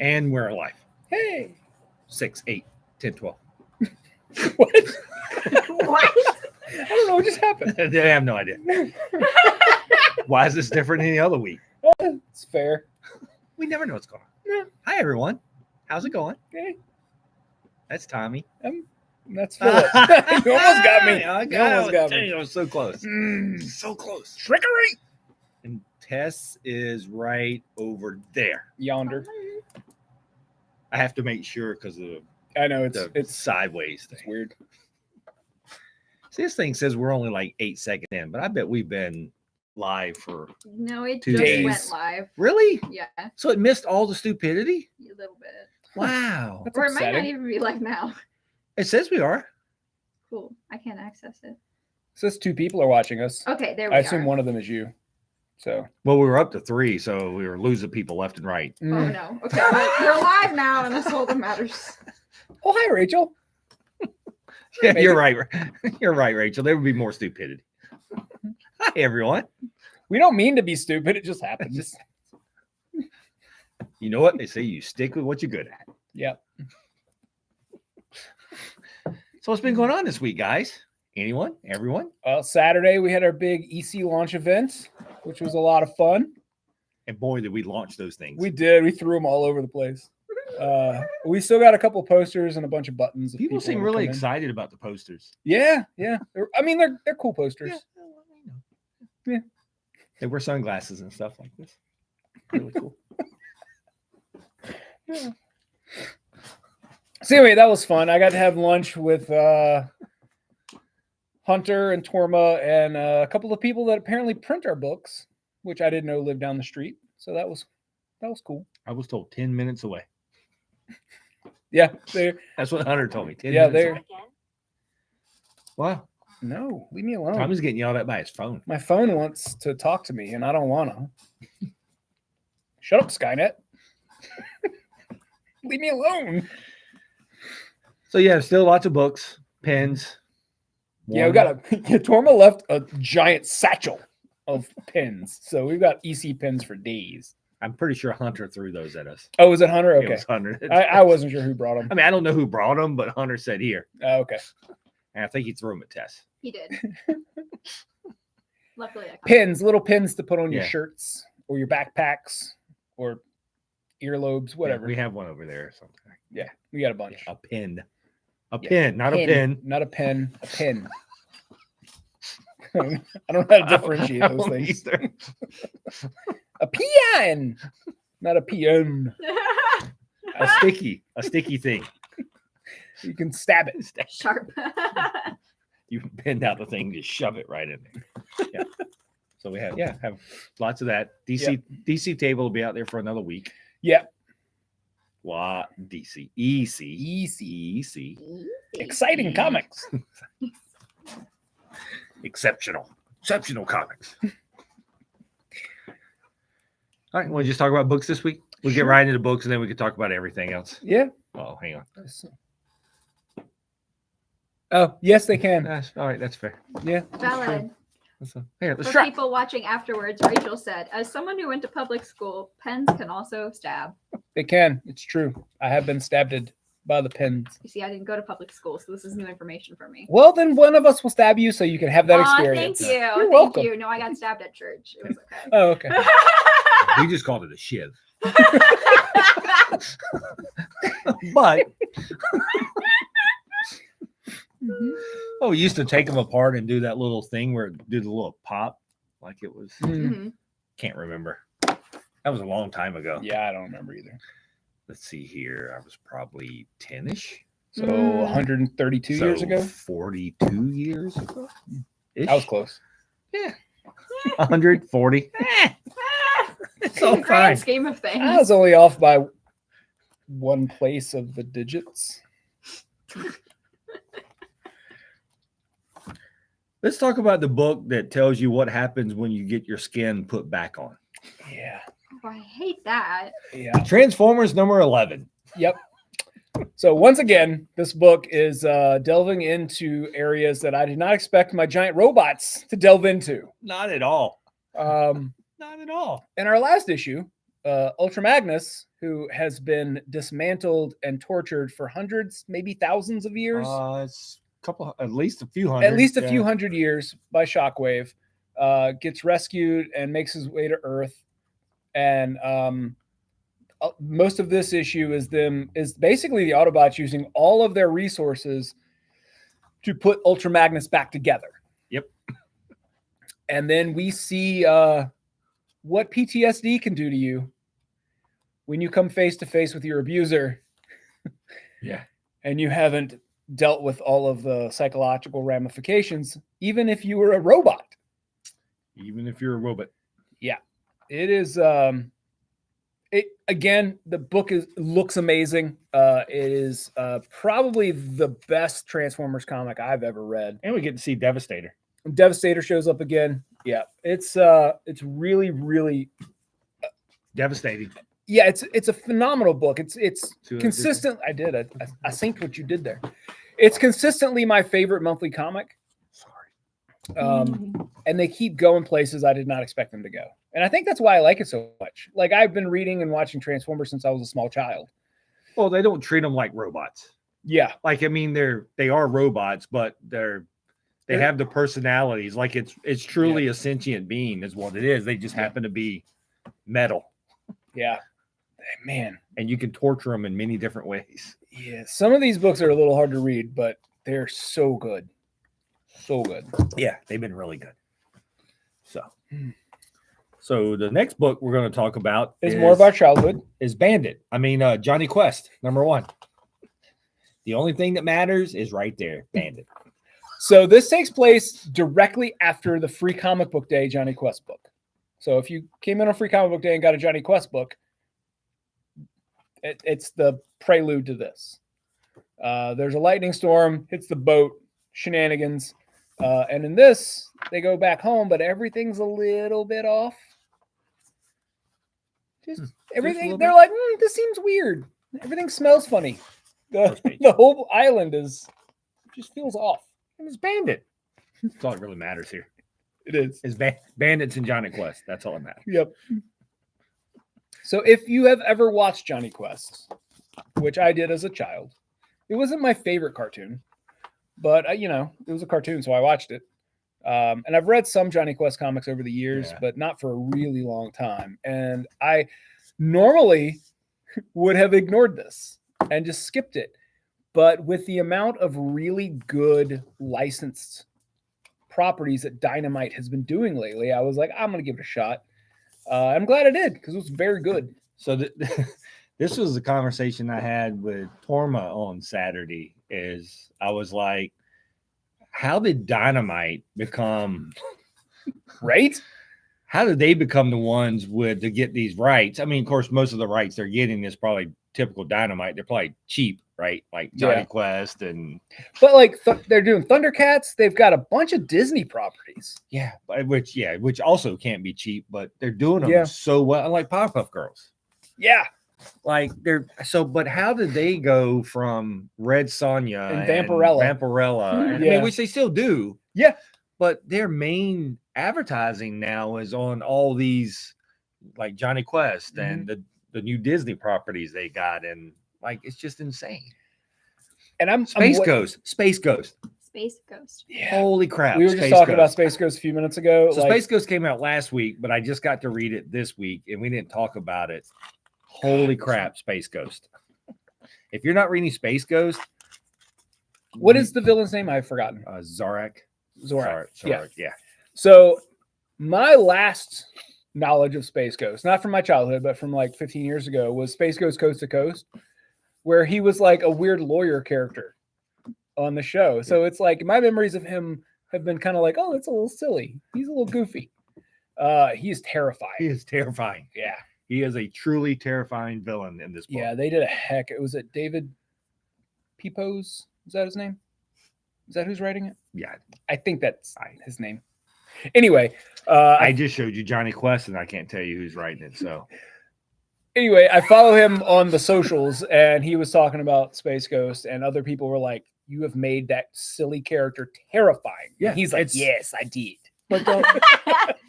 And we're alive. Hey. 6, 8, 10, 12. What? What? I don't know what just happened. I have no idea. Why is this different than any other week? It's fair. We never know what's going on. Yeah. Hi, everyone. How's it going? Okay. That's Tommy. That's Phillip. You almost got me. I You almost got me. I was so close. So close. Trickery. And Tess is right over there. Yonder. I have to make sure because of I know the it's sideways thing. it's weird. See, this thing says we're only like 8 seconds in, but I bet we've been live for No, it 2 just days. went live. Really? Yeah, So it missed all the stupidity? a little bit. Wow. That's Or it might not upsetting. even be live now. It says we are. Cool. I can't access it. Says 2 people are watching us. Okay, there we I are. assume one of them is you. So Well, we were up to 3, so we were losing people left and right. Oh no. Okay, well, we're live now, and that's all that matters. Oh, hi, Rachel. Yeah, you're right. You're right, Rachel. There would be more stupidity. Hi, everyone. We don't mean to be stupid. It just happens. You know what? They say you stick with what you're good at. Yep. So what's been going on this week, guys? Anyone? Everyone? Saturday, we had our big EC launch event, which was a lot of fun. And boy, did we launch those things. We did. We threw them all over the place. We still got a couple posters and a bunch of buttons. if People seem wanna really come in. excited about the posters. Yeah, yeah. I mean, they're cool posters. Yeah. They wear sunglasses and stuff like this. Really cool. Yeah. So anyway, that was fun. I got to have lunch with Hunter and Torma and a couple of people that apparently print our books, which I didn't know lived down the street. So that was cool. I was told 10 minutes away. Yeah, they That's what Hunter told me. 10 yeah minutes they're away. Wow. no, leave me alone. Tommy's getting yelled at by his phone. My phone wants to talk to me, and I don't want to. Shut up, Skynet. Leave me alone. So yeah, still lots of books, pens. Yeah, we got Torma left a giant satchel of pins, so we've got EC pins for days. I'm pretty sure Hunter threw those at us. Oh, was it Hunter? It Okay, was Hunter. I wasn't sure who brought them. I mean, I don't know who brought them, but Hunter said here. Okay, And I think he threw them at Tess. He did. Luckily, I pins, little pins to put on your Yeah. shirts or your backpacks or earlobes, whatever. Yeah, we have one over there or something. Yeah, we got a bunch. A pin. A Yeah, pin, not a pin. Not a pen, a pin. I don't know how to differentiate I those don't things. either. A peon, not a peon. A sticky thing. You can stab it. Sharp. You bend out the thing, just shove it right in there. Yeah. So we have lots of that. DC table will be out there for another week. Yeah. What DC? EC. Exciting comics. Exceptional comics. All right, want to just talk about books this week? We'll get right into books and then we can talk about everything else. Yeah. Oh, hang on. Oh, yes, they can. All right, that's fair. Yeah. Valid. Here, let's For try. people watching afterwards, Rachel said, as someone who went to public school, pens can also stab. They can. It's true. I have been stabbed by the pens. You see, I didn't go to public school, so this is new information for me. Well, then one of us will stab you so you can have that Aw, experience. thank you. You're Thank welcome. you. No, I got stabbed at church. It was okay. Oh, okay. We just called it a shiv. But oh, we used to take them apart and do that little thing where it did a little pop, like it was. Mhm. Can't remember. That was a long time ago. Yeah, I don't remember either. Let's see here. I was probably 10-ish. So Mm. 132 years ago? 42 years ago. That was close. Yeah. 140. It's all In the grand fine. scheme of things. I was only off by one place of the digits. Let's talk about the book that tells you what happens when you get your skin put back on. Yeah. Oh, I hate that. Yeah. Transformers number 11. Yep. So once again, this book is delving into areas that I did not expect my giant robots to delve into. Not at all. Um, Not at all. in our last issue, Ultra Magnus, who has been dismantled and tortured for hundreds, maybe thousands of years, It's a couple, at least a few hundred. at least a few hundred years by Shockwave, gets rescued and makes his way to Earth. And most of this issue is basically the Autobots using all of their resources to put Ultra Magnus back together. Yep. And then we see what PTSD can do to you when you come face to face with your abuser. Yeah. And you haven't dealt with all of the psychological ramifications, even if you were a robot. Even if you're a robot. Yeah. It is again, the book looks amazing. It is probably the best Transformers comic I've ever read. And we get to see Devastator. Devastator shows up again. Yeah. It's really, really Devastating. yeah, it's a phenomenal book. It's So consistent. I did. I synced what you did there. It's consistently my favorite monthly comic. Sorry. And they keep going places I did not expect them to go. And I think that's why I like it so much. Like, I've been reading and watching Transformers since I was a small child. Well, they don't treat them like robots. Yeah. Like, I mean, they are robots, but they have the personalities. Like, it's truly a sentient being is what it is. They just happen to be metal. Yeah. Man. And you can torture them in many different ways. Yeah. Some of these books are a little hard to read, but they're so good. So good. Yeah, they've been really good. So the next book we're going to talk about is more of our childhood. Is Bandit. I mean, Jonny Quest, #1. The only thing that matters is right there, Bandit. So this takes place directly after the Free Comic Book Day Jonny Quest book. So if you came in on Free Comic Book Day and got a Jonny Quest book, it's the prelude to this. There's a lightning storm, hits the boat, shenanigans. And in this, they go back home, but everything's a little bit off. Just everything. They're like, this seems weird. Everything smells funny. The whole island just feels off. And it's Bandit. That's all that really matters here. It is. It's Bandits and Jonny Quest. That's all that matters. Yep. So if you have ever watched Jonny Quest, which I did as a child, it wasn't my favorite cartoon, but it was a cartoon, so I watched it. And I've read some Jonny Quest comics over the years, but not for a really long time. And I normally would have ignored this and just skipped it. But with the amount of really good licensed properties that Dynamite has been doing lately, I was like, I'm going to give it a shot. I'm glad I did, because it was very good. So this was the conversation I had with Torma on Saturday. Is I was like, how did Dynamite become right? How did they become the ones to get these rights? I mean, of course, most of the rights they're getting is probably typical Dynamite. They're probably cheap, right? Like Jonny Quest but like they're doing Thundercats. They've got a bunch of Disney properties. Yeah, which also can't be cheap, but they're doing them so well. Like Powerpuff Girls. Yeah. Like but how did they go from Red Sonja and Vampirella, I mean, which they still do. Yeah. But their main advertising now is on all these like Jonny Quest and the new Disney properties they got, and like it's just insane. And Space Ghost. Space Ghost. Yeah. Holy crap. We were just talking about Space Ghost a few minutes ago. So Space Ghost came out last week, but I just got to read it this week and we didn't talk about it. Holy crap, Space Ghost. If you're not reading Space Ghost. What is the villain's name? I've forgotten. Zorak. Yeah. Yeah. So my last knowledge of Space Ghost, not from my childhood, but from like 15 years ago, was Space Ghost Coast to Coast, where he was like a weird lawyer character on the show. So it's like my memories of him have been kind of like, oh, that's a little silly. He's a little goofy. He's terrifying. He is terrifying. Yeah. He is a truly terrifying villain in this book. Yeah, they did a heck. It was David Pepose. Is that his name? Is that who's writing it? Yeah. I think that's his name. Anyway. I just showed you Jonny Quest and I can't tell you who's writing it. So anyway, I follow him on the socials and he was talking about Space Ghost and other people were like, you have made that silly character terrifying. Yeah. And he's like, yes, I did. But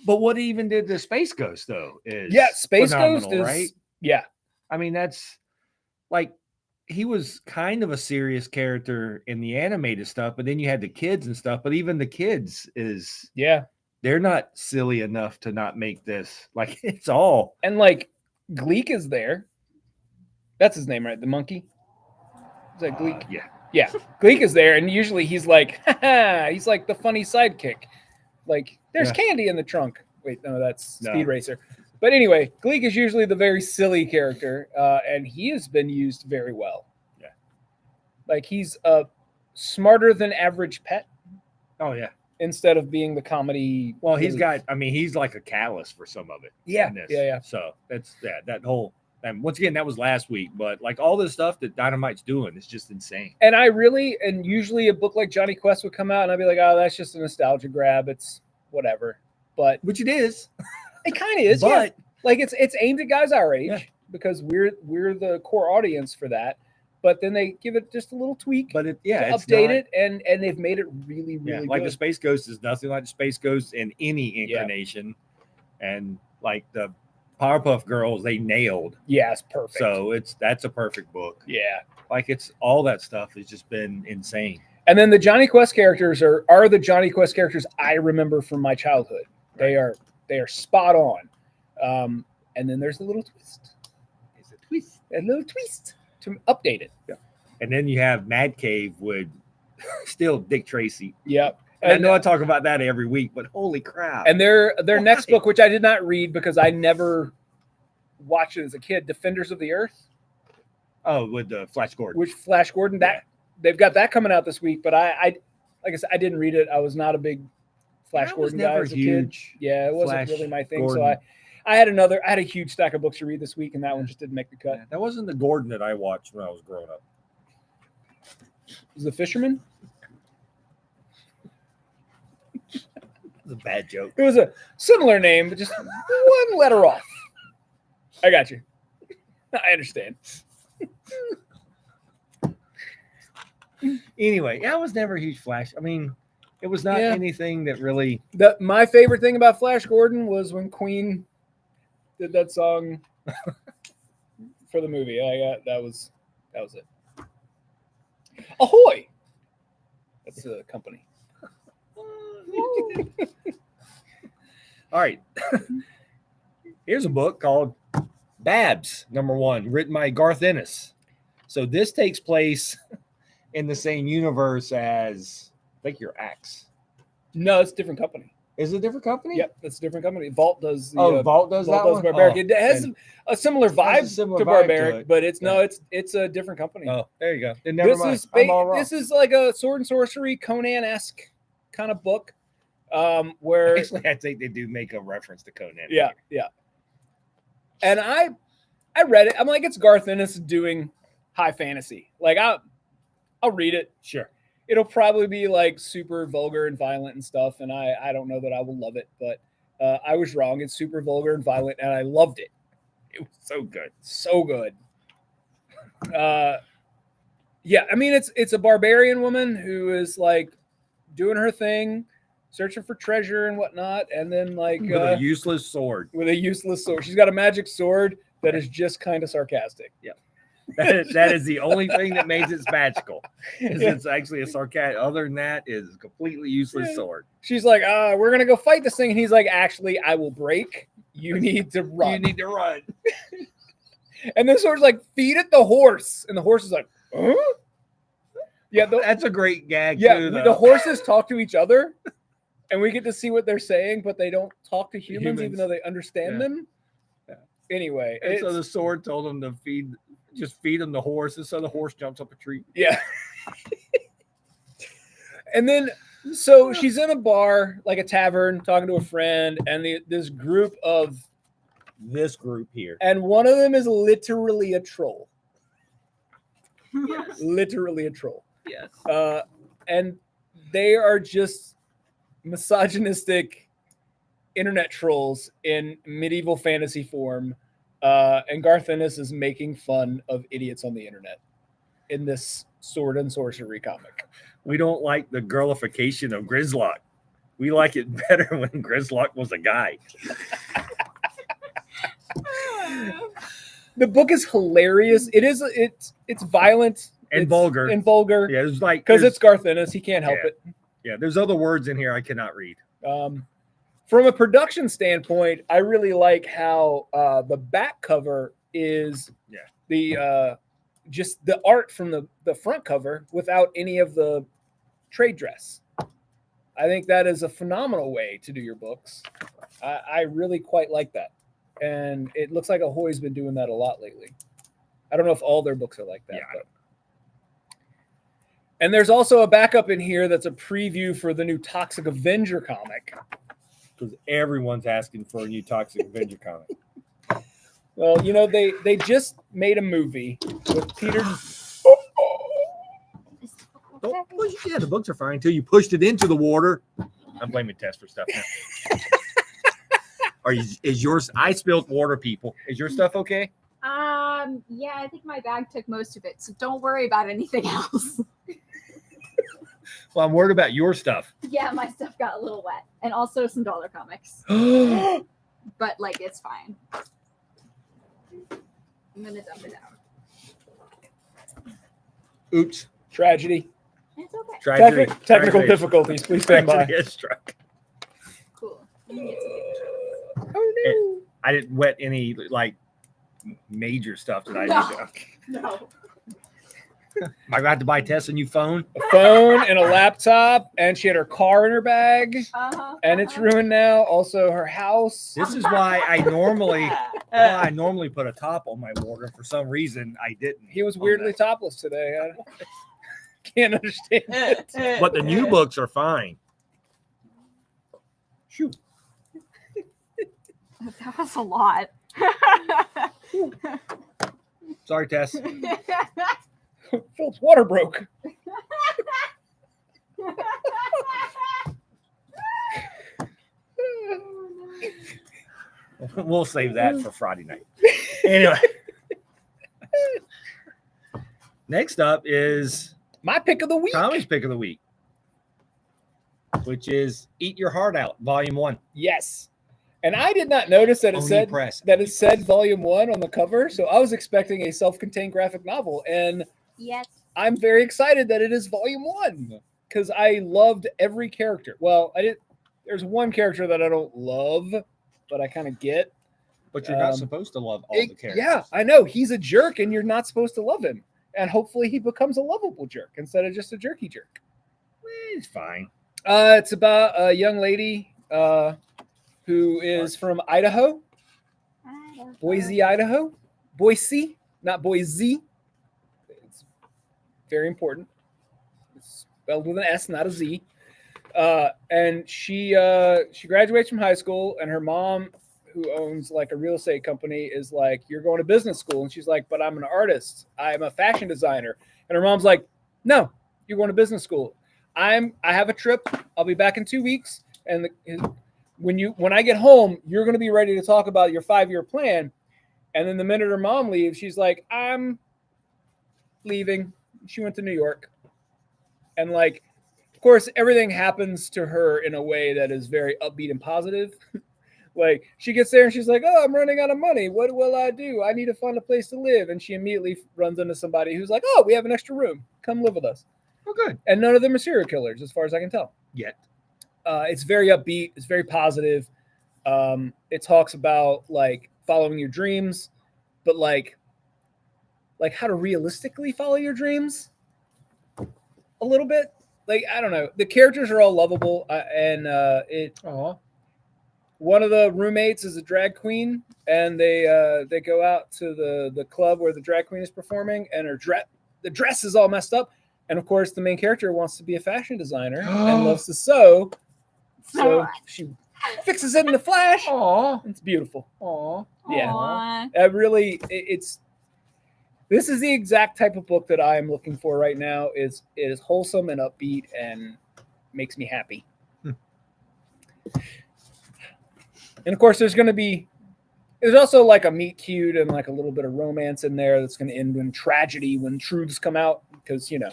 But what even did the Space Ghost though is Space Ghost phenomenal, is right. Yeah, I mean, that's like he was kind of a serious character in the animated stuff, but then you had the kids and stuff. But even the kids is they're not silly enough to not make this like it's all. And like Gleek is there. That's his name, right? The monkey. Is that Gleek? Yeah. Gleek is there, and usually he's like, he's like the funny sidekick. Like, there's candy in the trunk. Wait, no, that's Speed Racer. But anyway, Gleek is usually the very silly character, and he has been used very well. Yeah. Like, he's a smarter than average pet. Oh, yeah. Instead of being the comedy. Well, he's got, I mean, he's like a catalyst for some of it. Yeah. So that's, that whole, and once again, that was last week, but like all this stuff that Dynamite's doing is just insane. And usually a book like Jonny Quest would come out and I'd be like, oh, that's just a nostalgia grab. It's whatever. Which it is. It kind of is. But like it's aimed at guys our age because we're the core audience for that. But then they give it just a little tweak, but it's update it, and they've made it really, really like good. The Space Ghost is nothing like the Space Ghost in any incarnation, and like the Powerpuff Girls, they nailed. Yeah, it's perfect. So that's a perfect book. Yeah, like it's all that stuff has just been insane. And then the Jonny Quest characters are the Jonny Quest characters I remember from my childhood. Right. They are spot on. And then there's a little twist. A little twist to update it. Yeah. And then you have Mad Cave with still Dick Tracy. Yep. And I know I talk about that every week, but holy crap. And their next book, which I did not read because I never watched it as a kid, Defenders of the Earth. Oh, with the Flash Gordon. Which Flash Gordon, they've got that coming out this week, but I like I said, I didn't read it. I was not a big Flash Gordon guy as a kid. Yeah, it wasn't really my thing. Gordon. So I had a huge stack of books to read this week, and that one just didn't make the cut. Yeah, that wasn't the Gordon that I watched when I was growing up. Was the Fisherman? It was a bad joke. It was a similar name, but just one letter off. I got you. I understand. Anyway, I was never a huge Flash. I mean, it was not anything that really. My favorite thing about Flash Gordon was when Queen did that song for the movie. That was it. Ahoy. That's the company. All right. Here's a book called Babs, #1, written by Garth Ennis. So this takes place in the same universe as, I think, your Axe. No, it's a different company. Is it a different company? Yep, it's a different company. Vault does. Vault does that one? Barbaric. It has a similar vibe to Barbaric, but it's it's a different company. Oh, there you go. Never mind. This is like a sword and sorcery Conan-esque kind of book. Where actually, I think they do make a reference to Conan. Yeah. And I read it. I'm like, it's Garth Ennis doing high fantasy. Like I'll read it. Sure. It'll probably be like super vulgar and violent and stuff, and I don't know that I will love it, but I was wrong. It's super vulgar and violent, and I loved it. It was so good, so good. Yeah, I mean it's a barbarian woman who is like doing her thing, searching for treasure and whatnot, and then like with a useless sword. With a useless sword, she's got a magic sword that is just kind of sarcastic. Yeah. That is the only thing that makes it magical. It's actually a sarcastic. Other than that, is a completely useless sword. She's like, we're gonna go fight this thing, and he's like, actually, I will break. You need to run. You need to run. And the sword's like, feed it the horse, and the horse is like, huh? Yeah, that's a great gag. Yeah, too, the horses talk to each other, and we get to see what they're saying, but they don't talk to humans. Even though they understand them. Yeah. Anyway, and so the sword told them to feed them the horse, and so the horse jumps up a tree. Yeah. And then, so she's in a bar, like a tavern, talking to a friend, and this group here, and one of them is literally a troll. Yes. Literally a troll. Yes. And they are just misogynistic internet trolls in medieval fantasy form. And Garth Ennis is making fun of idiots on the internet in this sword and sorcery comic. We don't like the girlification of Grislock. We like it better when Grislock was a guy. The book is hilarious. It's violent And it's, vulgar. and vulgar. Yeah, it's like Because there's- it's Garth Ennis. He can't help Yeah. it. yeah. There's other words in here I cannot read. From a production standpoint, I really like how the back cover is the just the art from the front cover without any of the trade dress. I think that is a phenomenal way to do your books. I really quite like that. And it looks like Ahoy's been doing that a lot lately. I don't know if all their books are like that. Yeah. But. And there's also a backup in here that's a preview for the new Toxic Avenger comic. Because everyone's asking for a new Toxic Avenger comic. Well, you know, they just made a movie with Peter. Don't push, yeah, the books are fine until you pushed it into the water. I'm blaming Tess for stuff now. Is yours? I spilled water, people. Is your stuff okay? Yeah, I think my bag took most of it, so don't worry about anything else. Well, I'm worried about your stuff. Yeah, my stuff got a little wet, and also some dollar comics, but like it's fine. I'm gonna dump it out. Oops. Tragedy. It's okay. Tragedy. Technical Tragedy. difficulties. Please stand by. Tragedy has struck. Cool. Let me get some pictures. Oh no. I didn't wet any like major stuff that I No. need to. No. I got to buy Tess a new phone. A phone and a laptop, and she had her car in her bag, Uh-huh. and it's ruined now. Also, her house. This is why I normally put a top on my water. For some reason, I didn't. He was weirdly topless today. I can't understand it. But the new books are fine. Shoot. That was a lot. Sorry, Tess. Phil's water broke. We'll save that for Friday night. Anyway. Next up is My pick of the week. Tommy's pick of the week, which is Eat Your Heart Out, Volume 1. Yes. And I did not notice that Oni Press. it said volume 1 on the cover, so I was expecting a self-contained graphic novel, and Yes. I'm very excited that it is volume 1 because I loved every character. Well, there's one character that I don't love, but I kind of get. But you're not supposed to love all the characters. Yeah, I know. He's a jerk, and you're not supposed to love him. And hopefully he becomes a lovable jerk instead of just a jerky jerk. It's fine. It's about a young lady who is from Idaho, Boise, Idaho. Boise, not Boise. It's very important. It's spelled with an S, not a Z. And she graduates from high school, and her mom, who owns like a real estate company, is like, "You're going to business school," and she's like, "But I'm an artist. I'm a fashion designer." And her mom's like, "No, you're going to business school. I have a trip. I'll be back in 2 weeks, and when I get home, you're going to be ready to talk about your 5-year plan." And then the minute her mom leaves, she's like, "I'm leaving." She went to New York, and like, of course, everything happens to her in a way that is very upbeat and positive. Like, she gets there and she's like, "Oh, I'm running out of money. What will I do? I need to find a place to live." And she immediately runs into somebody who's like, "Oh, we have an extra room. Come live with us." Oh, good. And none of them are serial killers, as far as I can tell. Yet. It's very upbeat. It's very positive. It talks about like following your dreams, but like how to realistically follow your dreams a little bit. Like, I don't know. The characters are all lovable, and one of the roommates is a drag queen, and they go out to the club where the drag queen is performing, and the dress is all messed up. And of course, the main character wants to be a fashion designer and loves to sew, so she fixes it in a flash. Aw. It's beautiful. Aw. Yeah. Aw. This is the exact type of book that I am looking for right now. It is wholesome and upbeat and makes me happy. And of course, there's also like a meet cute and like a little bit of romance in there that's going to end in tragedy when truths come out, because, you know,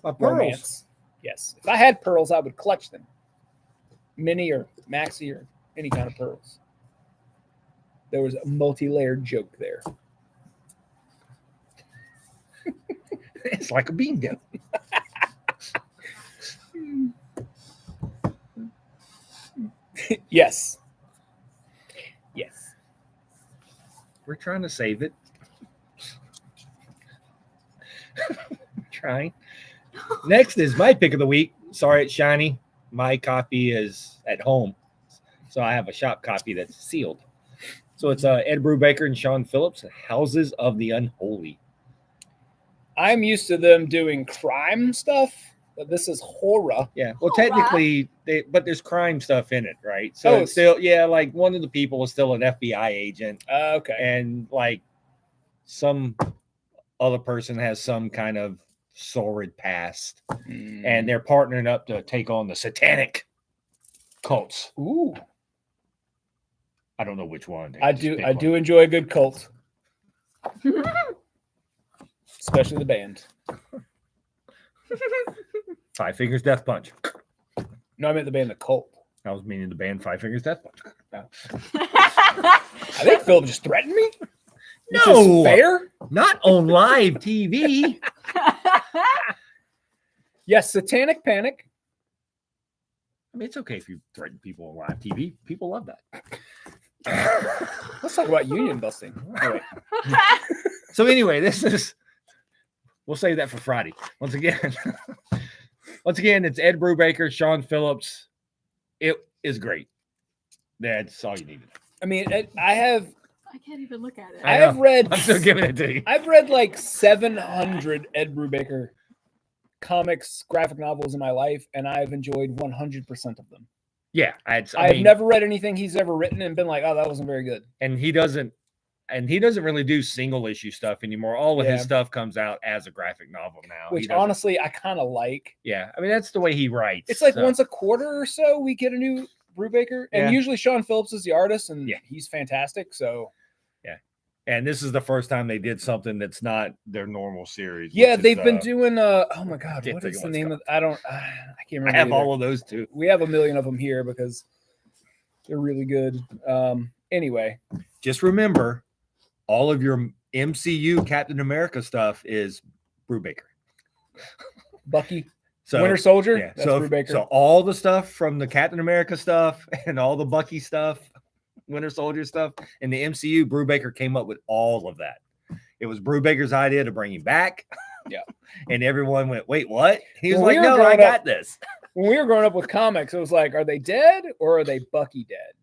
My pearls. romance. Yes. If I had pearls, I would clutch them. Mini or maxi or any kind of pearls. There was a multi-layered joke there. It's like a bingo. Yes. Yes. We're trying to save it. Trying. Next is my pick of the week. Sorry, it's shiny. My copy is at home, so I have a shop copy that's sealed. So it's Ed Brubaker and Sean Phillips, Houses of the Unholy. I'm used to them doing crime stuff, but this is horror. Yeah. Well, Horror. technically, but there's crime stuff in it, right? So it's still, like one of the people is still an FBI agent, Okay. and like some other person has some kind of sordid past, and they're partnering up to take on the satanic cults. Ooh. I don't know which one. I do enjoy a good cult. Especially the band. Five Fingers Death Punch. No, I meant the band The Cult. I was meaning the band Five Fingers Death Punch. I think Phillip just threatened me. This No! is fair? Not on live TV. Yes, Satanic Panic. I mean, it's okay if you threaten people on live TV. People love that. Let's talk about union busting. Oh, wait. So anyway, we'll save that for Friday. Once again, it's Ed Brubaker, Sean Phillips. It is great. That's all you needed. I mean, I can't even look at it. I have read. I'm still giving it to you. I've read like 700 Ed Brubaker comics, graphic novels in my life, and I've enjoyed 100% of them. Yeah, I've never read anything he's ever written and been like, oh, that wasn't very good. And he doesn't really do single issue stuff anymore. All of his stuff comes out as a graphic novel now. Which honestly, I kind of like. Yeah, I mean that's the way he writes. It's like once a quarter or so we get a new Brubaker, and usually Sean Phillips is the artist, and he's fantastic. So. And this is the first time they did something that's not their normal series. Yeah, they've been doing oh my god, what is the name of I can't remember. I have all of those too. We have a million of them here because they're really good. Anyway. Just remember, all of your MCU Captain America stuff is Brubaker. Bucky. So, Winter Soldier? Yeah. That's Brubaker. So all the stuff from the Captain America stuff and all the Bucky stuff, Winter Soldier stuff, and the MCU, Brubaker came up with all of that. It was Brubaker's idea to bring him back. Yeah. And everyone went, wait, what? He was When like, we were no, I growing got up- this. When we were growing up with comics, it was like, are they dead or are they Bucky dead?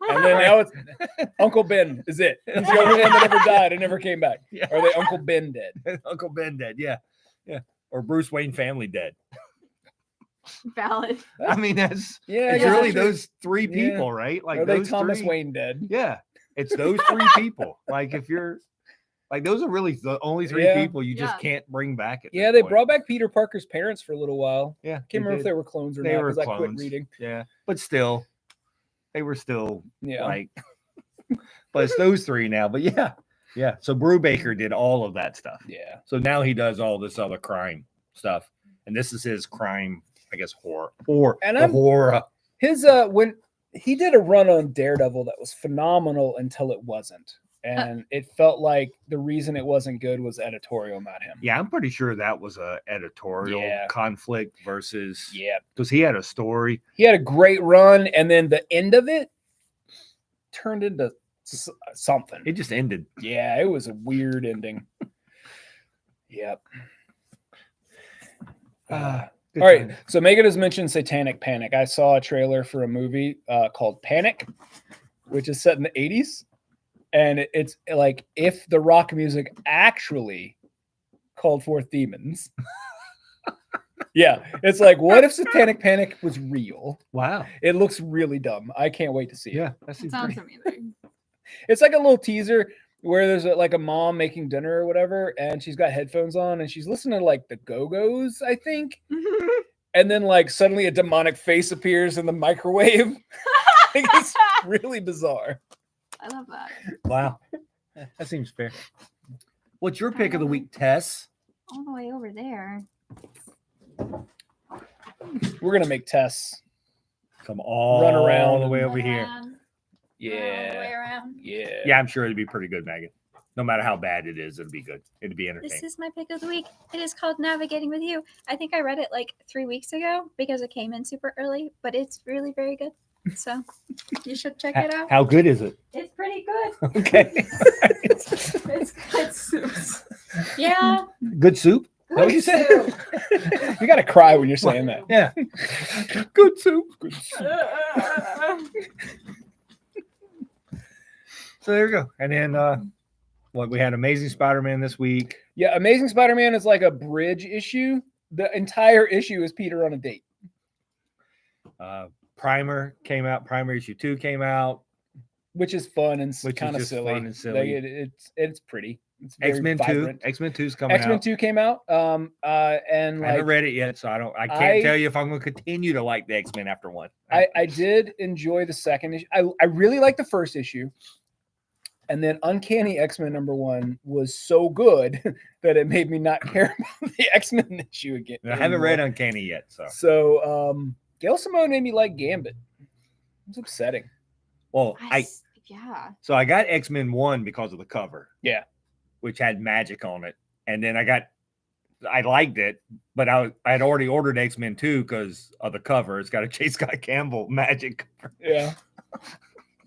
And then now it's Uncle Ben is it. He's the only one that ever died and never came back. Yeah. Are they Uncle Ben dead? Uncle Ben dead, yeah. Or Bruce Wayne family dead. Valid. I mean, it's Yeah, really those three Yeah. people, right? Like Are they those Thomas three. Wayne dead? Yeah, it's those three people. Like if you're like those are really the only three Yeah. people you just Yeah. can't bring back. At Yeah, this they point. brought back Peter Parker's parents for a little while. Yeah, Can't remember if they were clones or They not were because I quit clones. reading. Yeah, but still, they were still Yeah. like. But it's those three now. But yeah. So Brubaker did all of that stuff. Yeah. So now he does all this other crime stuff, and this is his crime, I guess, horror. And horror. His when he did a run on Daredevil that was phenomenal until it wasn't. And it felt like the reason it wasn't good was editorial, not him. Yeah, I'm pretty sure that was a editorial conflict versus because he had a story. He had a great run, and then the end of it turned into something. It just ended. Yeah, it was a weird ending. Yep. All right. So Megan has mentioned Satanic Panic. I saw a trailer for a movie called Panic, which is set in the 80s. And it's like if the rock music actually called forth demons. Yeah. It's like, what if Satanic Panic was real? Wow. It looks really dumb. I can't wait to see it. Yeah. That It sounds amazing. It's like a little teaser where there's like a mom making dinner or whatever, and she's got headphones on and she's listening to like the Go-Go's, I think. And then like suddenly a demonic face appears in the microwave. Like, it's really bizarre. I love that. Wow. That seems fair. What's your pick of the week, Tess? All the way over there. We're gonna make Tess. Come all Run around the way and- over here. All the way Yeah. around. Yeah. Yeah, I'm sure it'd be pretty good, Megan. No matter how bad it is, it'll be good. It'd be This entertaining. is my pick of the week. It is called Navigating with You. I think I read it like 3 weeks ago because it came in super early, but it's really very good. So you should check it out. How good is it? It's pretty good. Okay. It's good soup. Yeah. Good soup? Is that what you said? soup. You gotta cry when you're saying that. Yeah. Good soup. Good soup. So there you go. And then what we had Amazing Spider-Man this week. Yeah, Amazing Spider-Man is like a bridge issue. The entire issue is Peter on a date. Primer came out. Primer issue 2 came out. Which is fun and Which is kind of just silly. fun and silly. Like it's pretty. It's very X-Men 2. vibrant. X-Men 2's coming X-Men out. 2 came out. And I like haven't read it yet, so I can't tell you if I'm going to continue to like the X-Men after 1. I did enjoy the second issue. I really liked the first issue. And then Uncanny X-Men #1 was so good that it made me not care about the X-Men issue again. I haven't read Uncanny yet, so. So Gail Simone made me like Gambit. It's upsetting. Well, Yeah. So I got X-Men 1 because of the cover. Yeah. Which had magic on it. And then I liked it, but I'd already ordered X-Men 2 because of the cover. It's got a J. Scott Campbell magic cover. Yeah.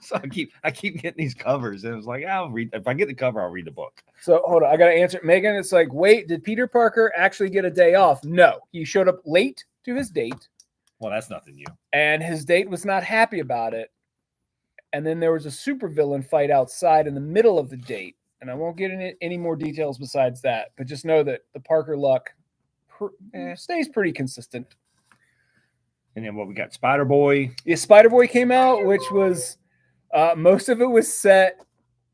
So I keep getting these covers, and it's like, I'll read. If I get the cover, I'll read the book. So hold on, I gotta answer Megan. It's like, wait, did Peter Parker actually get a day off? No, he showed up late to his date, Well, that's nothing new. and his date was not happy about it. And then there was a supervillain fight outside in the middle of the date. And I won't get into any more details besides that, but just know that the Parker luck stays pretty consistent. And then what we got, Spider-Boy. Yeah, Spider-Boy came out, which was most of it was set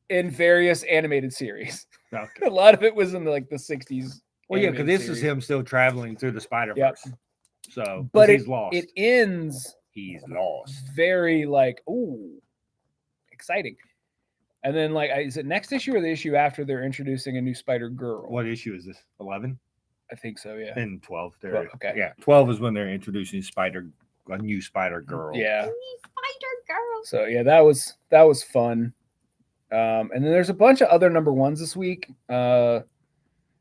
in various animated series. Okay. A lot of it was in like the 60s. Well, yeah, because animated this is series. him still traveling through the Spider-Verse. Yep. So, But he's lost. It ends He's lost. very like, ooh, exciting. And then like, is it next issue or the issue after they're introducing a new Spider-Girl? What issue is this? 11 I think so, yeah. and 12. 12, okay. Yeah, 12 is when they're introducing a new Spider-Girl. Yeah. Spider Girl. So yeah, that was fun. And then there's a bunch of other #1s this week.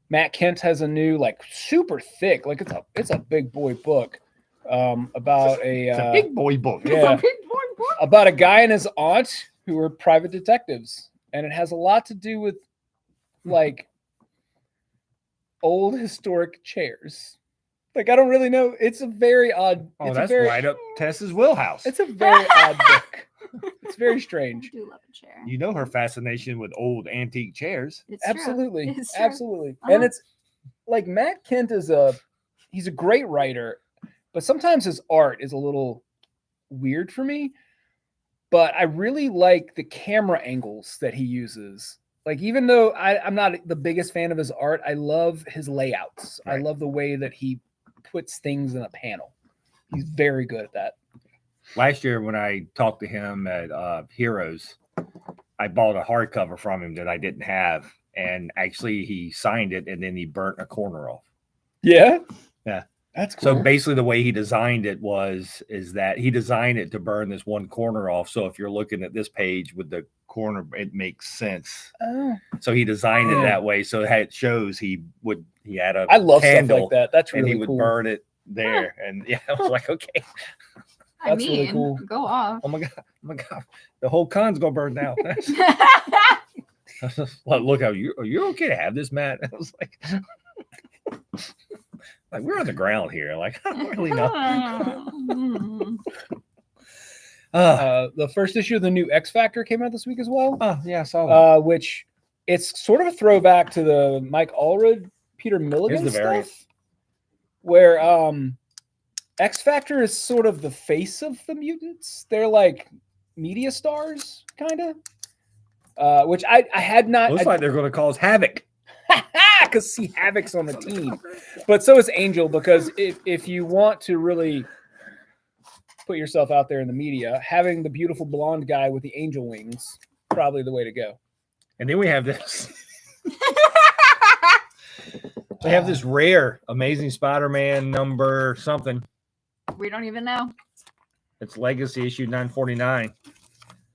Matt Kent has a new like super thick, like it's a big boy book about It's a a big boy book. yeah, Big boy boy. about a guy and his aunt who were private detectives, and it has a lot to do with like old historic chairs. Like I don't really know. It's a very odd. Oh, it's that's a very, right up Tess's wheelhouse. It's a very odd book. It's very I strange. do love a chair. You know her fascination with old antique chairs. It's true. Absolutely, It's true. absolutely. Uh-huh. And it's like Matt Kent he's a great writer, but sometimes his art is a little weird for me. But I really like the camera angles that he uses. Like, even though I'm not the biggest fan of his art, I love his layouts. I Right. love the way that he puts things in a panel. He's very good at that. Last year, when I talked to him at Heroes, I bought a hardcover from him that I didn't have. And actually, he signed it and then he burnt a corner off. Yeah. Yeah. That's cool. So basically, the way he designed it is that he designed it to burn this one corner off. So if you're looking at this page with the corner, it makes sense. Oh. So he designed it Yeah. that way. So it shows he had a I love candle stuff like that. That's and really he would cool. burn it there. And yeah, I was like, okay. I That's mean, really cool. go off. Oh my god, the whole con's gonna burn down. Like, look, are you okay to have this, Matt? I was like, we're on the ground here. Like, I don't really know. The first issue of the new X Factor came out this week as well. Oh yeah, I saw that. Which it's sort of a throwback to the Mike Allred, Peter Milligan Here's the variant. stuff, where X Factor is sort of the face of the mutants. They're like media stars, kind of. Which I had not. Looks like they're going to cause havoc. Because see Havoc's on the team, but so is Angel. Because if you want to really put yourself out there in the media, having the beautiful blonde guy with the angel wings probably the way to go. And then we have this. We have this rare Amazing Spider-Man number something. We don't even know. It's Legacy issue 949. I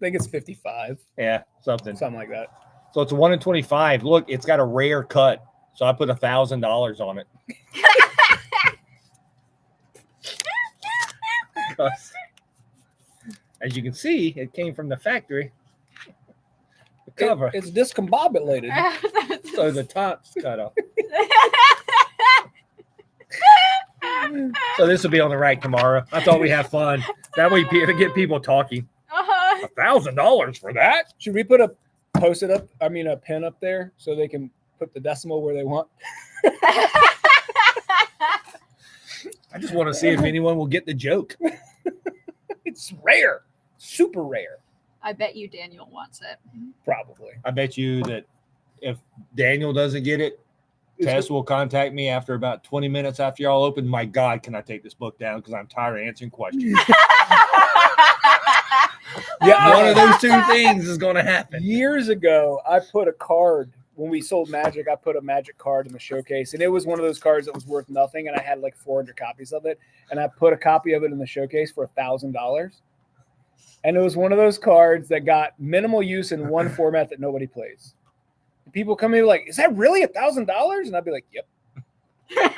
think it's 55, Yeah, something. something like that. So it's a 1 in 25. Look, it's got a rare cut. So I put $1,000 on it. Because, as you can see, it came from the factory. The cover. It's discombobulated. So the top's cut off. So this will be on the rack tomorrow. I thought we'd have fun. That way to get people talking. $1,000 for that? Should we put a pin up there so they can put the decimal where they want? I just want to see if anyone will get the joke. It's rare. Super rare. I bet you Daniel wants it. Probably. I bet you that if Daniel doesn't get it, Tess will contact me after about 20 minutes after y'all open. My God, can I take this book down? Because I'm tired of answering questions. Yeah, One of those two things is going to happen. Years ago, I put a card when we sold Magic. I put a Magic card in the showcase, and it was one of those cards that was worth nothing. And I had like 400 copies of it, and I put a copy of it in the showcase for $1,000. And it was one of those cards that got minimal use in one format that nobody plays. People come in like, "Is that really $1,000?" And I'd be like, "Yep,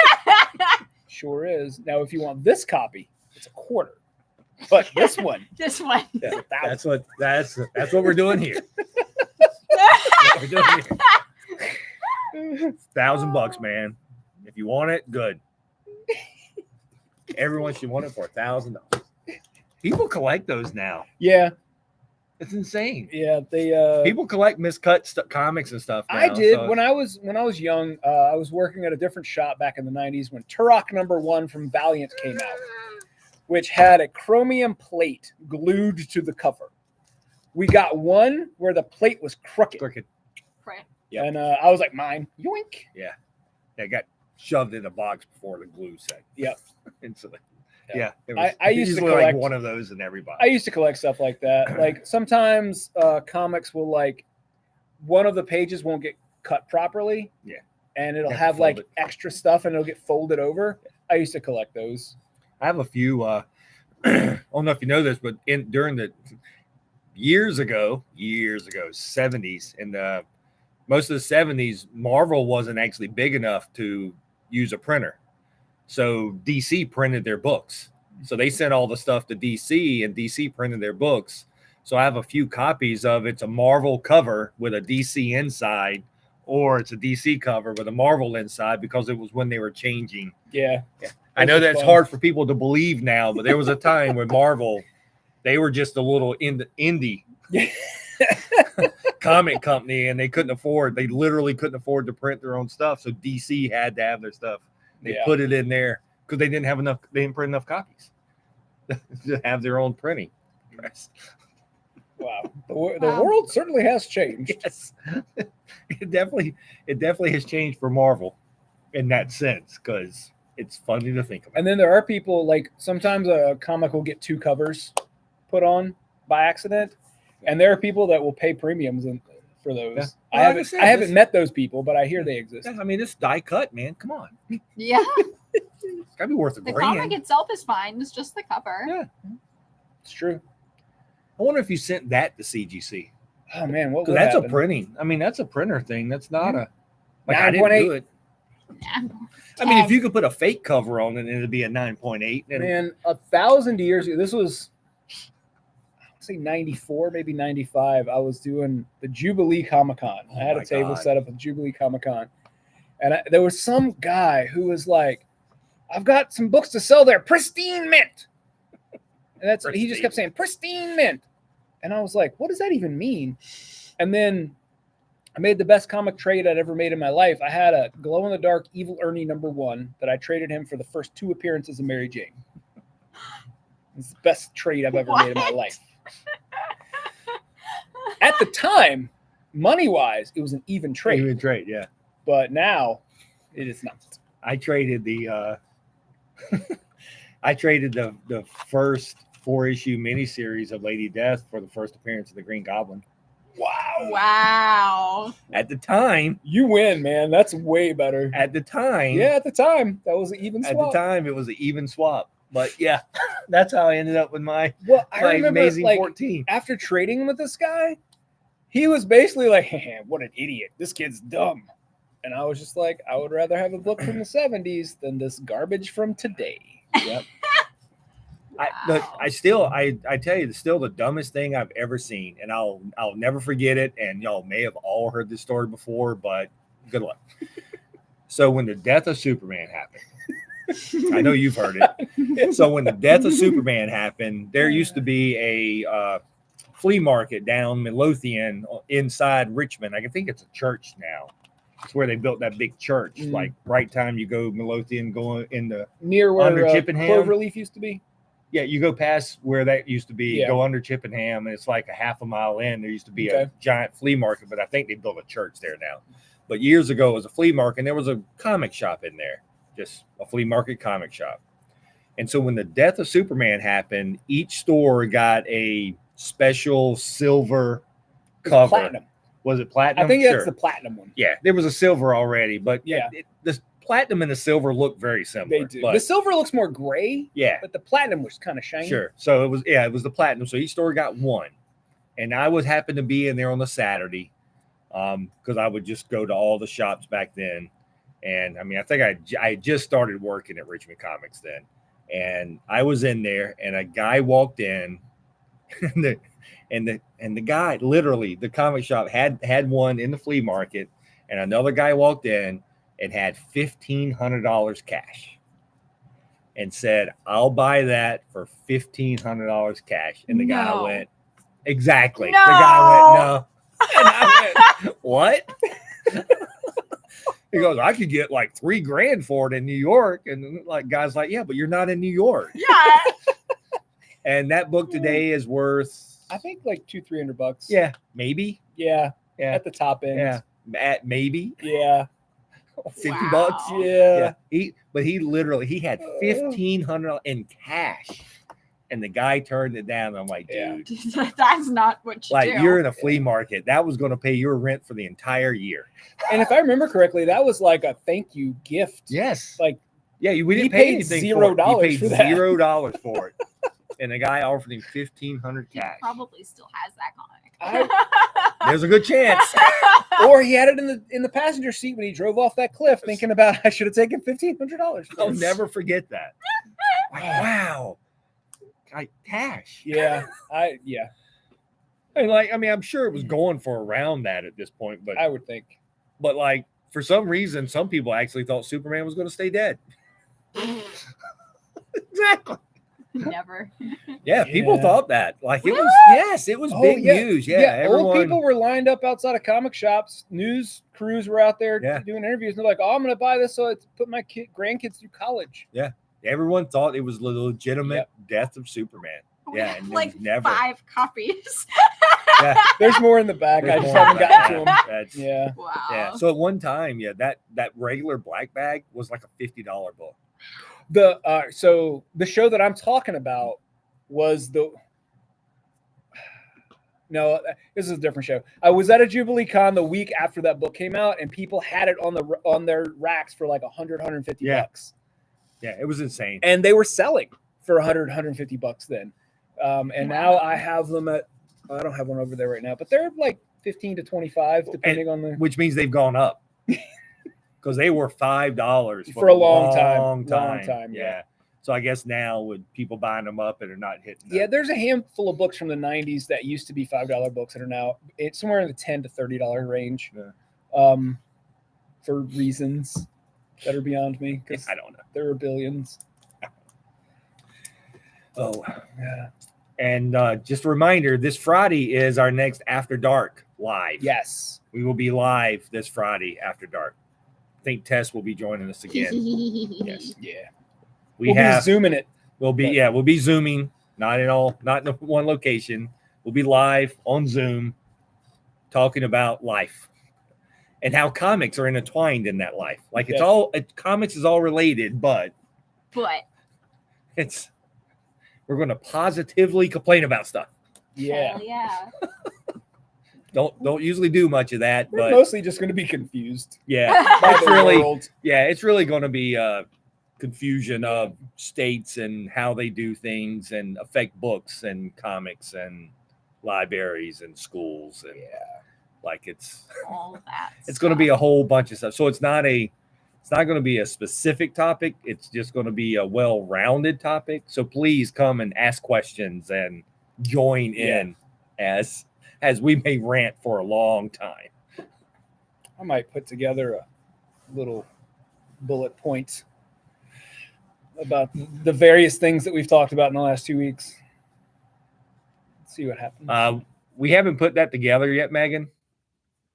sure is." Now, if you want this copy, it's a quarter. But this one, This one. is $1,000. That's what we're doing here. We're doing here. $1,000, man. If you want it, good. Everyone should want it for $1,000. People collect those now. Yeah, It's insane. yeah. They People collect miscut comics and stuff. I now, did so- when I was young. I was working at a different shop back in the 90s when Turok #1 from Valiant came out, which had a chromium plate glued to the cover. We got one where the plate was crooked, Crooked. Right. Yep. and I was like, "Mine, yoink!" They got shoved in a box before the glue set. Yep. Instantly. Yeah. Yeah. It was I used to usually like collect- one of those in every box. I used to collect stuff like that. Like sometimes comics will like one of the pages won't get cut properly. Yeah. And it'll You have to have fold like it. extra stuff and it'll get folded over. I used to collect those. I have a few. I don't know if you know this, but during the years ago, 70s, and most of the 70s, Marvel wasn't actually big enough to use a printer. So DC printed their books. So they sent all the stuff to DC, and DC printed their books. So I have a few copies of it's a Marvel cover with a DC inside, or it's a DC cover with a Marvel inside, because it was when they were changing. Yeah. I know that's fun. hard for people to believe now, but there was a time when Marvel, they were just a little indie comic company, and they literally couldn't afford to print their own stuff. So DC had to have their stuff. They Yeah. put it in there because they didn't print enough copies to have their own printing press. Wow. The Wow. world certainly has changed. Yes. It definitely has changed for Marvel in that sense, because it's funny to think about. And then there are people like sometimes a comic will get two covers put on by accident. And there are people that will pay premiums for those. Yeah. I Well, like I haven't said, I haven't this- met those people, but I hear they exist. I mean, it's die cut, man. Come on. Yeah. It's gotta be worth a The grand. comic itself is fine. It's just the cover. Yeah. It's true. I wonder if you sent that to CGC. Oh man, what Because would that's happen? a printing. I mean, that's a printer thing. That's not a like I 9.8. didn't do it. Yeah. I mean, if you could put a fake cover on it, it'd be a 9.8. And Man, 1,000 years ago, this was, I'd say 94, maybe 95. I was doing the Jubilee Comic Con. Oh I had my a table God. set up at Jubilee Comic Con. And there was some guy who was like, "I've got some books to sell there, pristine mint." And he just kept saying, "Pristine mint." And I was like, what does that even mean? And then I made the best comic trade I'd ever made in my life. I had a glow-in-the-dark Evil Ernie #1 that I traded him for the first 2 appearances of Mary Jane. It's the best trade I've ever made in my life. At the time, money-wise, it was an even trade. Even trade, yeah. But now, it is not. I traded the the first 4-issue miniseries of Lady Death for the first appearance of the Green Goblin. Wow. Wow. At the time, You win, man. That's way better. yeah, Yeah, at the time, that was an even at swap. the time, it was an even swap. But yeah, that's how I ended up with my Well, I remember amazing like 14. after trading with this guy, he was basically like, hey, what an idiot. This kid's dumb. And I was just like, I would rather have a book from the 70s than this garbage from today. Yep. I tell you, it's still the dumbest thing I've ever seen, and I'll never forget it. And y'all may have all heard this story before, but good luck. So when the death of Superman happened, I know you've heard it. So when the death of Superman happened, there used to be a flea market down Midlothian inside Richmond. I think it's a church now. It's where they built that big church. Like right time you go Midlothian, going into near where under Chippenham. Cloverleaf used to be. Yeah, you go past where that used to be, Yeah. go under Chippenham, and it's like a half a mile in. There used to be a Okay. giant flea market, but I think they built a church there now. But years ago, it was a flea market, and there was a comic shop in there, just a flea market comic shop. And so when the death of Superman happened, each store got a special silver cover. Platinum. Was it platinum? I think Sure. that's the platinum one. Yeah, there was a silver already, but Yeah. the platinum and the silver look very similar. They do. But The silver looks more gray, yeah, but the platinum was kind of shiny. sure. So it was the platinum. So each store got one, and I would happen to be in there on a Saturday, because I would just go to all the shops back then. And I mean, I think I had just started working at Richmond Comics then, and I was in there, and a guy walked in, and the guy, literally, the comic shop had one in the flea market, and another guy walked in and had $1,500 cash and said, I'll buy that for $1,500 cash. And the guy No. went, exactly. No. The guy went, no. And I went, what? He goes, I could get like $3,000 for it in New York. And like guys like, yeah, but you're not in New York. Yeah. And that book today is worth, I think like $200-300. yeah, maybe. Yeah. Yeah. At the top end. Yeah. At maybe Yeah. $50. Wow. Yeah. He had $1,500 in cash, and the guy turned it down. I'm like, Yeah. dude, That's not what you like do. you're in a flea market. That was going to pay your rent for the entire year. And if I remember correctly, that was like a thank you gift. Yes. Like, Yeah, we he didn't pay paid anything $0 for it. He for paid that. $0 for it, and the guy offered him $1,500 He cash. probably still has that comic. There's a good chance. Or he had it in the passenger seat when he drove off that cliff, thinking about I should have taken $1,500. I'll never forget that. Like, wow, cash. Yeah. And like, I mean, I'm sure it was going for around that at this point, but I would think. But like for some reason, some people actually thought Superman was going to stay dead. Exactly. Never. Yeah, people Yeah. thought that. Like it was. Really? Yes, it was big news. Yeah, Old everyone. people were lined up outside of comic shops. News crews were out there Yeah. doing interviews. And they're like, "Oh, I'm going to buy this so I put my grandkids through college." Everyone thought it was the legitimate death of Superman. We Yeah, have and it like was never. 5 copies. Yeah, There's more in the back. there's I just more haven't about gotten to them. that. That's- Yeah. Wow. Yeah. So at one time, that regular black bag was like a $50 book. So the show that I'm talking about was no, this is a different show. I was at a Jubilee Con the week after that book came out, and people had it on their racks for like 150 Yeah. bucks, Yeah, it was insane. and they were selling for 150 bucks then. And now I have them at, I don't have one over there right now, but they're like 15 to 25 depending on the. Which means they've gone up because they were $5 For a long time. time, yeah. So I guess now with people buying them up and are not hitting. Yeah, there's a handful of books from the 90s that used to be $5 books that are now it's somewhere in the $10 to $30 range. Yeah. For reasons that are beyond me because I don't know. there are billions. Oh, Yeah. and just a reminder: this Friday is our next After Dark live. Yes. We will be live this Friday after dark. I think Tess will be joining us again. Yes. Yeah. We'll be zooming it. We'll be zooming, not in one location. We'll be live on Zoom talking about life and how comics are intertwined in that life. Like comics is all related, but we're going to positively complain about stuff. Yeah. Hell yeah. Don't usually do much of that, We're but mostly just going to be confused yeah, by it's the really world. it's really going to be confusion of states and how they do things and affect books and comics and libraries and schools and like it's All that. it's going to be a whole bunch of stuff. So it's not going to be a specific topic. It's just going to be a well-rounded topic. So please come and ask questions and join in as we may rant for a long time. I might put together a little bullet points about the various things that we've talked about in the last 2 weeks. Let's see what happens. We haven't put that together yet, Megan,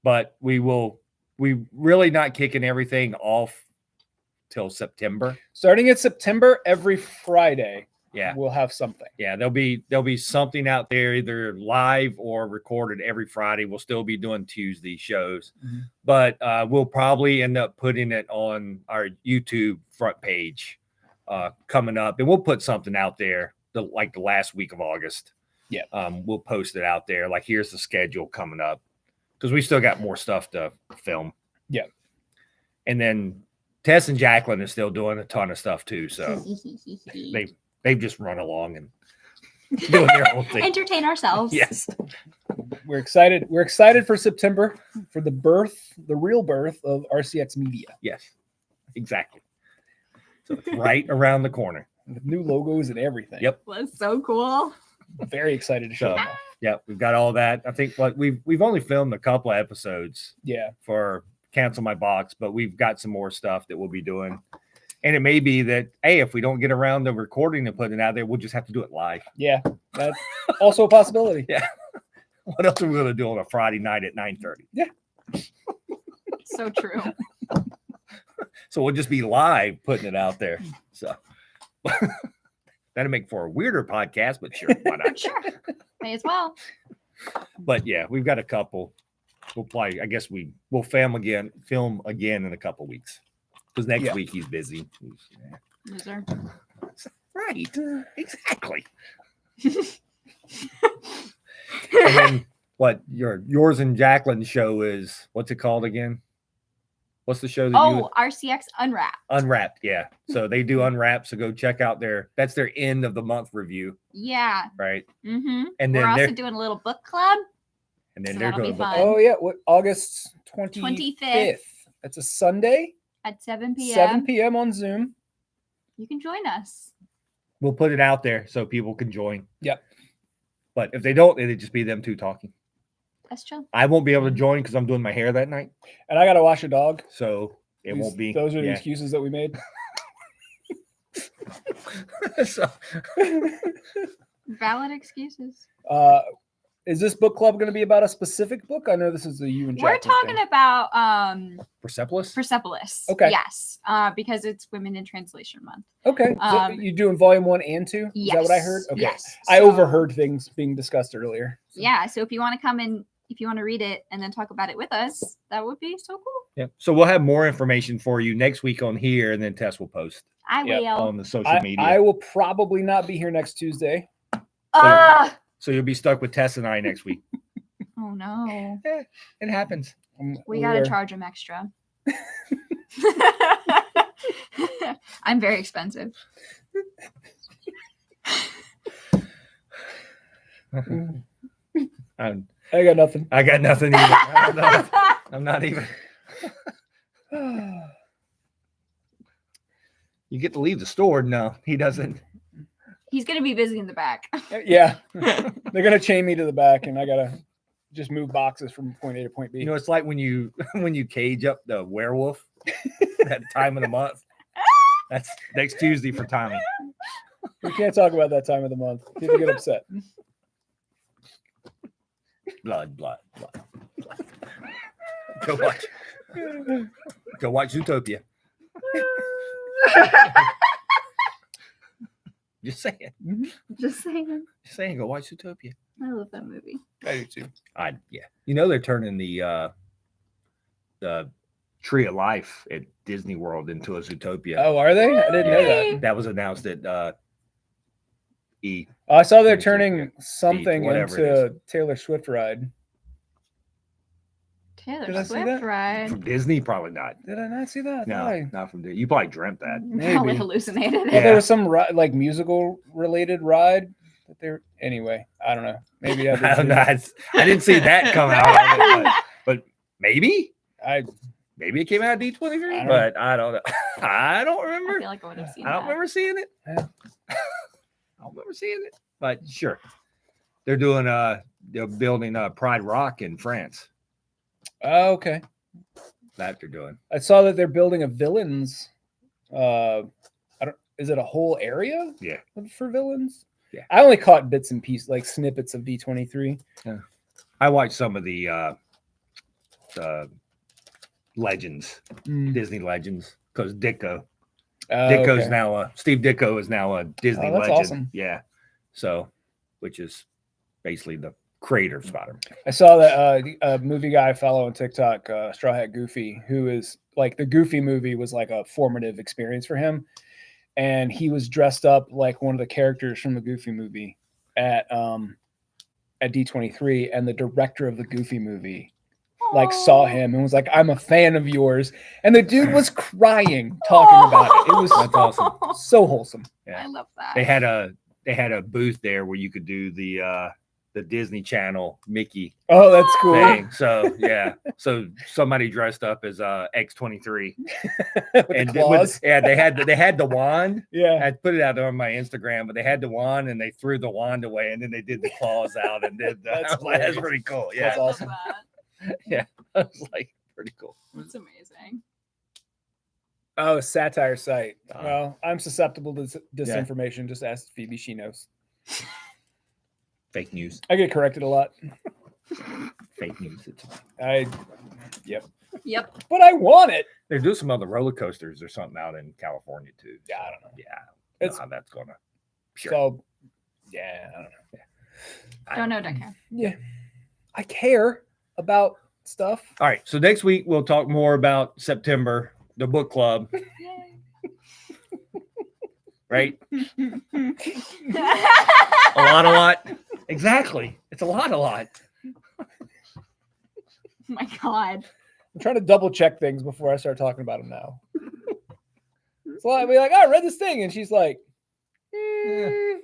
but we will. We really not kicking everything off till September. Starting in September, every Friday, we'll have something. Yeah, there'll be something out there, either live or recorded every Friday. We'll still be doing Tuesday shows, but we'll probably end up putting it on our YouTube front page coming up, and we'll put something out there like the last week of August. Yeah, we'll post it out there. Like, here's the schedule coming up, because we still got more stuff to film. Yeah, and then Tess and Jacqueline are still doing a ton of stuff too. So they've just run along and doing their own thing. Entertain ourselves. Yes. We're excited. We're excited for September, for the real birth of RCX Media. Yes, exactly. So it's right around the corner. With new logos and everything. Yep. Was so cool. Very excited to show them off. Yeah, we've got all that. I think we've only filmed a couple of episodes. Yeah. For Cancel My Box, but we've got some more stuff that we'll be doing. And it may be that, hey, if we don't get around to recording and putting it out there, we'll just have to do it live. Yeah, that's also a possibility. Yeah. What else are we going to do on a Friday night at 9:30? Yeah. So true. So we'll just be live putting it out there. So that'll make for a weirder podcast, but sure, why not? Sure. May as well. But yeah, we've got a couple. We'll play. I guess we'll film again in a couple weeks. Because next week he's busy. Loser. Right. Exactly. And then what yours and Jacqueline's show is, what's it called again? What's the show that RCX Unwrapped. Unwrapped, yeah. So they do Unwrapped, so go check out that's their end of the month review. Yeah. Right. Mm-hmm. And then we're also doing a little book club. And then so they're doing fun. Oh yeah, what August 25th. That's a Sunday at 7 p.m. 7 p.m. on Zoom. You can join us. We'll put it out there so people can join. Yep. But if they don't, it'd just be them two talking. That's true. I won't be able to join because I'm doing my hair that night. And I got to wash a dog. So it won't be. Those are the excuses that we made. So. Valid excuses. Is this book club going to be about a specific book? I know this is the you and We're talking about Persepolis. Okay. Yes. Because it's Women in Translation Month. Okay. So you doing volume 1 and 2? Is that what I heard? Okay. Yes. I overheard things being discussed earlier. So. Yeah. So if you want to come and if you want to read it and then talk about it with us, that would be so cool. Yeah. So we'll have more information for you next week on here, and then Tess will post. I will on the social media. I will probably not be here next Tuesday. So you'll be stuck with Tess and I next week. Oh no. It happens. We got to charge them extra. I'm very expensive. I got nothing. I got nothing either. I'm not even. You get to leave the store. No, he doesn't. He's going to be busy in the back. Yeah. They're going to chain me to the back, and I got to just move boxes from point A to point B. You know, it's like when you cage up the werewolf at the time of the month. That's next Tuesday for Tommy. We can't talk about that time of the month. People get upset. Blood. Go watch Zootopia. Just saying. Just saying. Go watch Zootopia. I love that movie. I do too. Yeah. You know they're turning the Tree of Life at Disney World into a Zootopia. Oh, are they? I didn't know that. That was announced at E. I saw they're turning something into Taylor Swift ride. Taylor Did I see Swift that? ride. From Disney, probably not. Did I not see that? No, Why? not from Disney. You probably dreamt that. Probably Maybe. hallucinated Well, it. Yeah. there was some like musical related ride that they're anyway. I don't know. Maybe I I did. don't know. I didn't see that come out of it, but maybe it came out of I D23, don't but I don't know. I don't I remember. feel like I would have seen I don't that. remember seeing it. Yeah. I don't remember seeing it, but sure. They're doing they're building Pride Rock in France. Oh, okay. That they're doing. I saw that they're building a villains. Is it a whole area? Yeah. For villains. Yeah. I only caught bits and pieces, like snippets of D23. I watched some of the Legends, Mm. Disney Legends, because Ditko. Oh, Ditko's okay. now Steve Ditko is now a Disney Oh, that's legend. awesome. Yeah. So, which is basically the creator of Spider-Man. I saw that a movie guy I follow on TikTok, Straw Hat Goofy, who is like the Goofy movie was like a formative experience for him, and he was dressed up like one of the characters from the Goofy movie at D23, and the director of the Goofy movie like saw him and was like, "I'm a fan of yours," and the dude was crying talking about it. It was That's awesome. so wholesome. Yeah. I love that. They had a booth there where you could do the Disney Channel Mickey Oh, that's cool. thing. So yeah. So somebody dressed up as X-23 With and the claws. they had the wand. Yeah. I put it out there on my Instagram, but they had the wand and they threw the wand away and then they did the claws out and did That's I was like, that's hilarious. pretty cool. I Yeah. That's love awesome. that. Yeah. I was like, pretty cool. It's amazing. Oh, satire site. Uh, Well, I'm susceptible to disinformation. Just ask Phoebe; she knows. Fake news. I get corrected a lot. Fake news. Yep. But I want it. They're doing some other roller coasters or something out in California too. Yeah, I don't know. Yeah. I don't know It's how that's gonna. Sure. so. Yeah, I don't know. Don't know, don't care. Yeah, I care about stuff. All right. So next week we'll talk more about September, the book club, Yay. right? A lot. Exactly. It's a lot. Oh my God. I'm trying to double check things before I start talking about them now. So I'll be like, "Oh, I read this thing," and she's like, and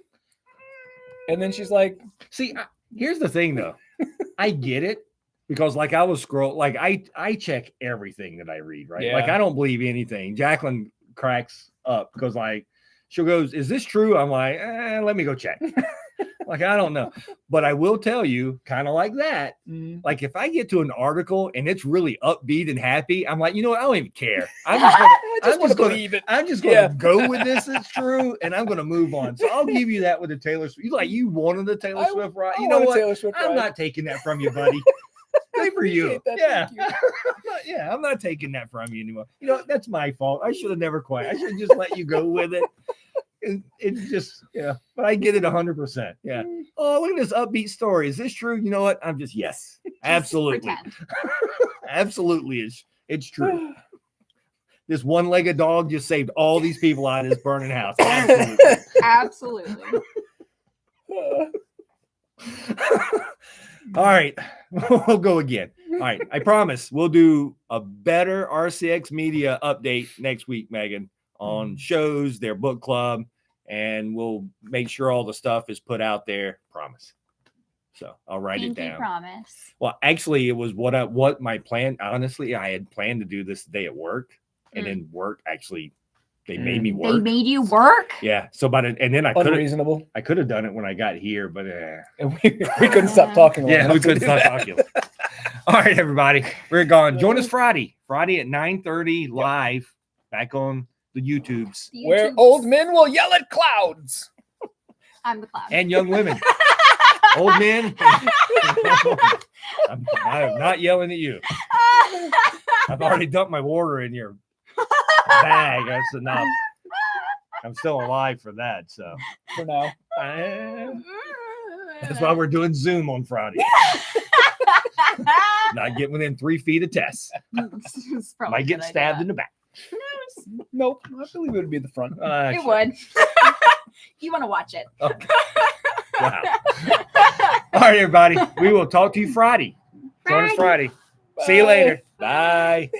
then she's like, See, here's the thing though. I get it because like I was like I check everything that I read, right? Yeah. Like I don't believe anything. Jacqueline cracks up because like she goes, "Is this true?" I'm like, let me go check. Like I don't know. But I will tell you, kind of like that. Like if I get to an article and it's really upbeat and happy, I'm like, you know what? I don't even care. I'm just gonna, I just want to gonna believe it. I'm just gonna Yeah. go with this. It's true, and I'm gonna move on. So I'll give you that with the Taylor Swift. You wanted the Taylor Swift ride. You know want a what? Taylor Swift I'm ride. not taking that from you, buddy. Good for you. Appreciate that, Yeah. thank you. I'm not taking that from you anymore. You know, that's my fault. I should have never quit. I should just let you go with it. It's just, yeah, but I get it 100%. Yeah. Oh, look at this upbeat story. Is this true? You know what? I'm just, yes, absolutely. Pretend. Absolutely. It's true. This one-legged dog just saved all these people out of this burning house. Absolutely. Absolutely. All right. We'll go again. All right. I promise we'll do a better RCX Media update next week, Megan, on shows, their book club, and we'll make sure all the stuff is put out there. Promise. So I'll write it Pinky down. promise. Well, actually, it was what my plan. Honestly, I had planned to do this today at work, and then work actually they made me They work. made you work? Yeah. So, and then I could Unreasonable. have done it when I got here, but And we couldn't stop talking. long yeah, enough we to couldn't do stop that. talking. All right, everybody, we're gone. Join us Friday at 9:30 live back on the YouTubes Where YouTubes. old men will yell at clouds. I'm the clown. and young women, old men. I'm not yelling at you. I've already dumped my water in your bag. That's enough. I'm still alive for that. So For now. that's why we're doing Zoom on Friday. Not getting within 3 feet of Tess. It's probably Might a get good stabbed idea. in the back. Nope. I believe it would be the front. It would. You want to watch it. Okay. Wow. All right, everybody. We will talk to you Friday. Join us Friday. See you Bye. later. Bye.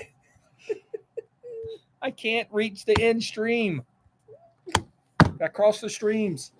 I can't reach the end stream. I crossed the streams.